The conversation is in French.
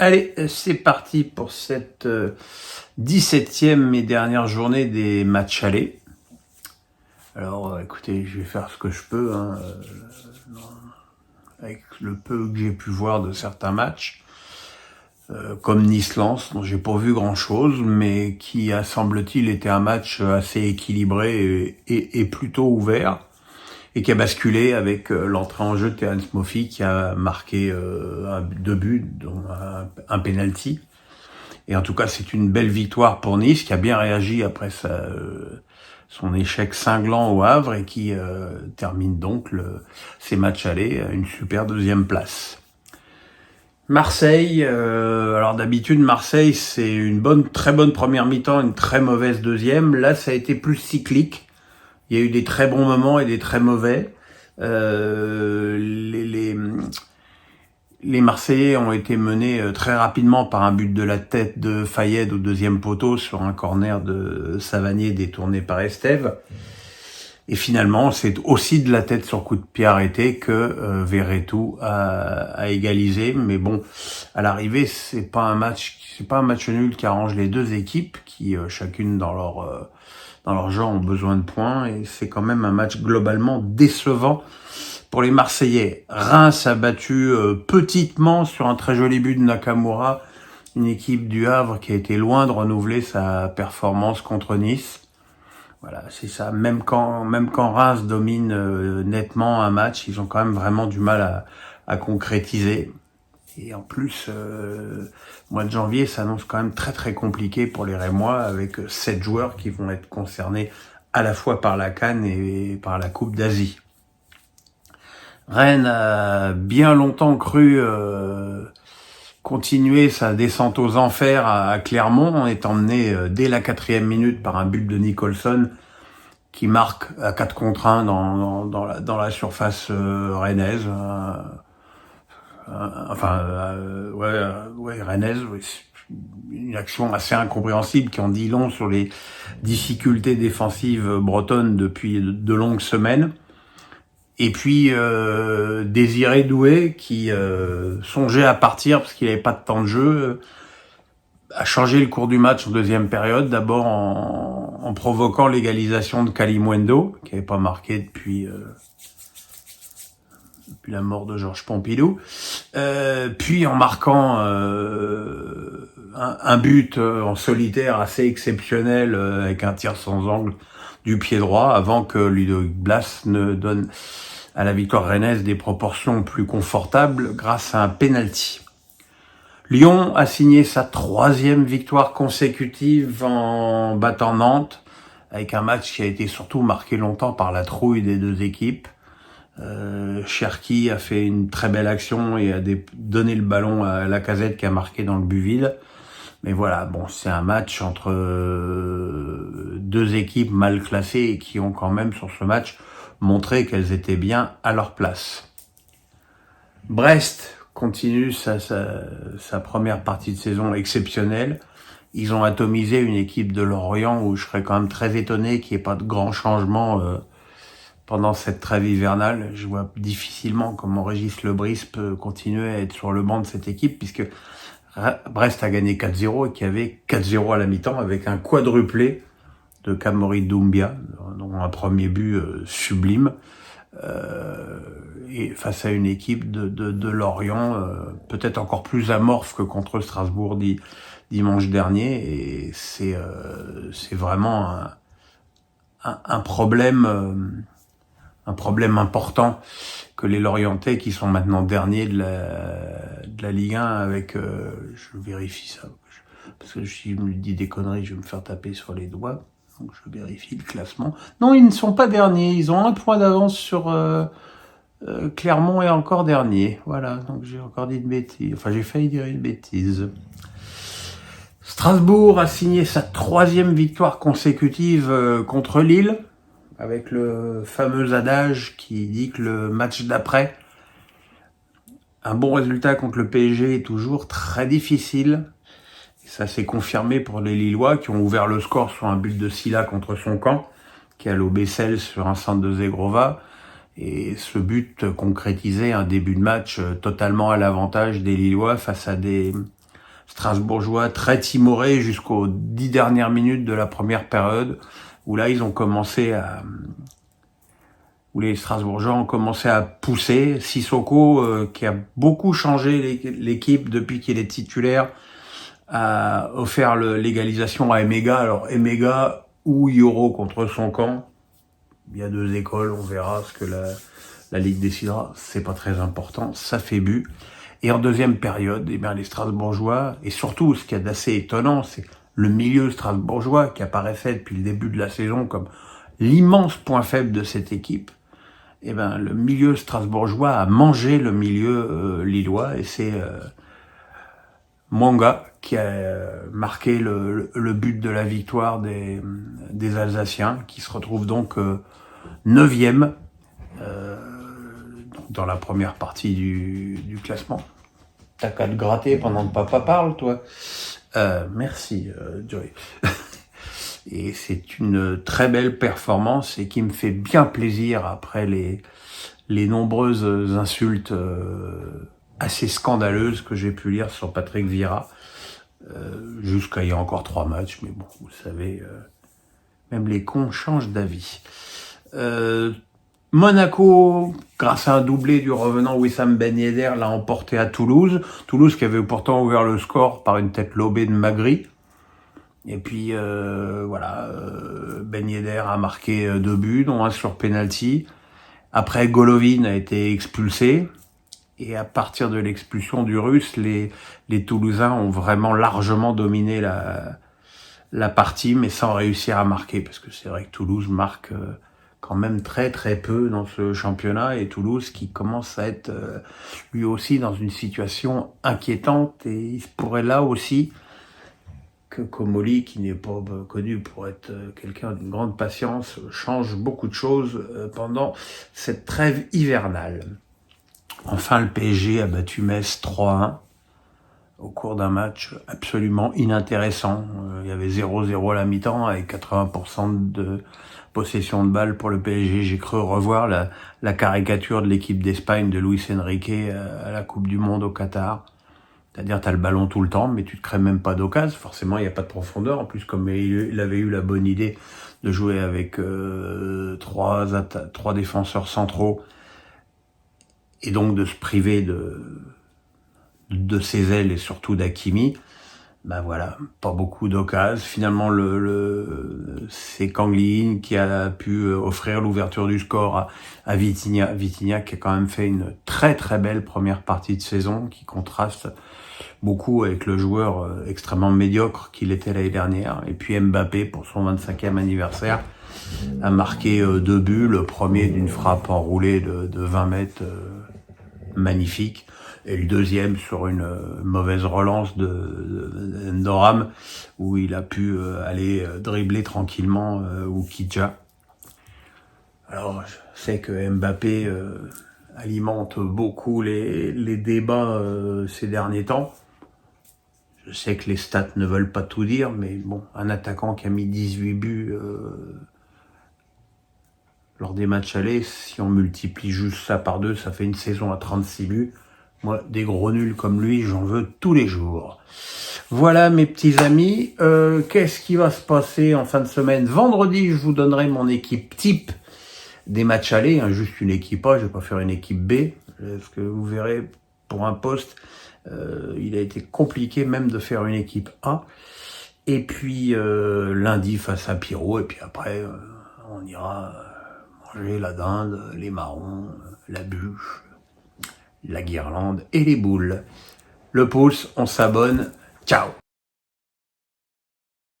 Allez, c'est parti pour cette 17e et dernière journée des matchs allés. Alors, écoutez, je vais faire ce que je peux, avec le peu que j'ai pu voir de certains matchs, comme Nice-Lens, dont j'ai pas vu grand-chose, mais qui a, semble-t-il, été un match assez équilibré et plutôt ouvert, et qui a basculé avec l'entrée en jeu de Terence Moffi, qui a marqué 2 buts, dont un penalty. Et en tout cas, c'est une belle victoire pour Nice, qui a bien réagi après son échec cinglant au Havre et qui termine donc ses matchs allés à une super 2e place. Marseille, alors d'habitude Marseille c'est une très bonne première mi-temps, une très mauvaise deuxième. Là, ça a été plus cyclique. Il y a eu des très bons moments et des très mauvais. Les Marseillais ont été menés très rapidement par un but de la tête de Fayed au 2e poteau sur un corner de Savanier détourné par Estève. Et finalement, c'est aussi de la tête sur coup de pied arrêté que Verretou a égalisé. Mais bon, à l'arrivée, c'est pas un match nul qui arrange les deux équipes qui chacune dans leur genre ont besoin de points. Et c'est quand même un match globalement décevant pour les Marseillais. Reims a battu petitement sur un très joli but de Nakamura, une équipe du Havre qui a été loin de renouveler sa performance contre Nice. Voilà, c'est ça. Même quand Reims domine nettement un match, ils ont quand même vraiment du mal à concrétiser. Et en plus, mois de janvier s'annonce quand même très très compliqué pour les Rémois, avec 7 joueurs qui vont être concernés à la fois par la CAN et par la Coupe d'Asie. Rennes a bien longtemps cru continuer sa descente aux enfers à Clermont, en étant mené dès la 4e minute par un but de Nicholson qui marque à 4 contre 1 dans la surface rennaise. Rennaise. Une action assez incompréhensible qui en dit long sur les difficultés défensives bretonnes depuis de longues semaines. Et puis Désiré Doué, qui songeait à partir parce qu'il n'avait pas de temps de jeu, a changé le cours du match en 2e période, d'abord en provoquant l'égalisation de Kalimuendo, qui n'avait pas marqué depuis la mort de Georges Pompidou, puis en marquant un but en solitaire assez exceptionnel, avec un tir sans angle du pied droit, avant que Ludovic Blas ne donne à la victoire rennaise des proportions plus confortables grâce à un penalty. Lyon a signé sa 3e victoire consécutive en battant Nantes, avec un match qui a été surtout marqué longtemps par la trouille des deux équipes. Cherki a fait une très belle action et a donné le ballon à Lacazette qui a marqué dans le but vide. Mais voilà, bon, c'est un match entre deux équipes mal classées et qui ont quand même sur ce match montré qu'elles étaient bien à leur place. Brest continue sa première partie de saison exceptionnelle. Ils ont atomisé une équipe de Lorient où je serais quand même très étonné qu'il n'y ait pas de grands changements pendant cette trêve hivernale. Je vois difficilement comment Régis Lebris peut continuer à être sur le banc de cette équipe, puisque Brest a gagné 4-0 et qu'il y avait 4-0 à la mi-temps avec un quadruplé de Kamori Doumbia, dont un premier but sublime. Et face à une équipe de Lorient peut-être encore plus amorphe que contre Strasbourg dimanche dernier, et c'est vraiment un problème important que les Lorientais, qui sont maintenant derniers de la Ligue 1 avec je vérifie ça parce que si je me dis des conneries je vais me faire taper sur les doigts, donc je vérifie le classement. Non, ils ne sont pas derniers, ils ont 1 point d'avance sur Clermont est encore dernier. Voilà, donc j'ai encore dit une bêtise. Enfin, j'ai failli dire une bêtise. Strasbourg a signé sa 3e victoire consécutive contre Lille, avec le fameux adage qui dit que le match d'après, un bon résultat contre le PSG est toujours très difficile. Et ça s'est confirmé pour les Lillois qui ont ouvert le score sur un but de Silla contre son camp, qui a lobé Bessel sur un centre de Zegrova. Et ce but concrétisait un début de match totalement à l'avantage des Lillois face à des Strasbourgeois très timorés jusqu'aux 10 dernières minutes de la première période, où là ils ont commencé à... où les Strasbourgeois ont commencé à pousser. Sissoko, qui a beaucoup changé l'équipe depuis qu'il est titulaire, a offert l'égalisation à Emega. Alors Emega ou Yoro contre son camp, il y a deux écoles, on verra ce que la Ligue décidera, c'est pas très important, ça fait but. Et en deuxième période, eh bien, les Strasbourgeois, et surtout ce qu'il y a d'assez étonnant, c'est le milieu strasbourgeois qui apparaissait depuis le début de la saison comme l'immense point faible de cette équipe. Eh ben, le milieu strasbourgeois a mangé le milieu lillois, et c'est Mwanga qui a marqué le but de la victoire des Alsaciens, qui se retrouvent donc 9e dans la première partie du classement. T'as qu'à te gratter pendant que papa parle, toi. Merci, Joey. Et c'est une très belle performance et qui me fait bien plaisir après les nombreuses insultes assez scandaleuses que j'ai pu lire sur Patrick Vieira, jusqu'à il y a encore 3 matchs, mais bon, vous savez, même les cons changent d'avis. Monaco, grâce à un doublé du revenant Wissam Ben Yedder, l'a emporté à Toulouse. Toulouse qui avait pourtant ouvert le score par une tête lobée de Magri. Et puis Ben Yedder a marqué 2 buts, dont un sur penalty. Après, Golovin a été expulsé. Et à partir de l'expulsion du Russe, les Toulousains ont vraiment largement dominé la partie, mais sans réussir à marquer. Parce que c'est vrai que Toulouse marque quand même très très peu dans ce championnat, et Toulouse qui commence à être lui aussi dans une situation inquiétante, et il se pourrait là aussi que Comolli, qui n'est pas connu pour être quelqu'un d'une grande patience, change beaucoup de choses pendant cette trêve hivernale. Enfin, le PSG a battu Metz 3-1 au cours d'un match absolument inintéressant. Il y avait 0-0 à la mi-temps avec 80% de possession de balle pour le PSG. J'ai cru revoir la caricature de l'équipe d'Espagne de Luis Enrique à la Coupe du Monde au Qatar. C'est-à-dire, t'as le ballon tout le temps, mais tu te crées même pas d'occasion. Forcément, il n'y a pas de profondeur. En plus, comme il avait eu la bonne idée de jouer avec trois défenseurs centraux, et donc de se priver de ses ailes et surtout d'Hakimi, ben voilà, pas beaucoup d'occasions. Finalement, c'est Kangli qui a pu offrir l'ouverture du score à Vitinha. Vitinha qui a quand même fait une très très belle première partie de saison, qui contraste beaucoup avec le joueur extrêmement médiocre qu'il était l'année dernière. Et puis Mbappé, pour son 25e anniversaire, a marqué 2 buts. Le premier d'une frappe enroulée de 20 mètres, magnifique. Et le deuxième sur une mauvaise relance de Ndoram, où il a pu aller dribbler tranquillement Oukidja. Alors, je sais que Mbappé alimente beaucoup les débats ces derniers temps. Je sais que les stats ne veulent pas tout dire, mais bon, un attaquant qui a mis 18 buts lors des matchs allés, si on multiplie juste ça par 2, ça fait une saison à 36 buts. Moi, des gros nuls comme lui, j'en veux tous les jours. Voilà, mes petits amis. Qu'est-ce qui va se passer en fin de semaine? Vendredi, je vous donnerai mon équipe type des matchs allés. Hein, juste une équipe A, je vais pas faire une équipe B. Parce que vous verrez, pour un poste, il a été compliqué même de faire une équipe A. Et puis, lundi, face à Pierrot. Et puis après, on ira manger la dinde, les marrons, la bûche, la guirlande et les boules. Le pouce, on s'abonne. Ciao!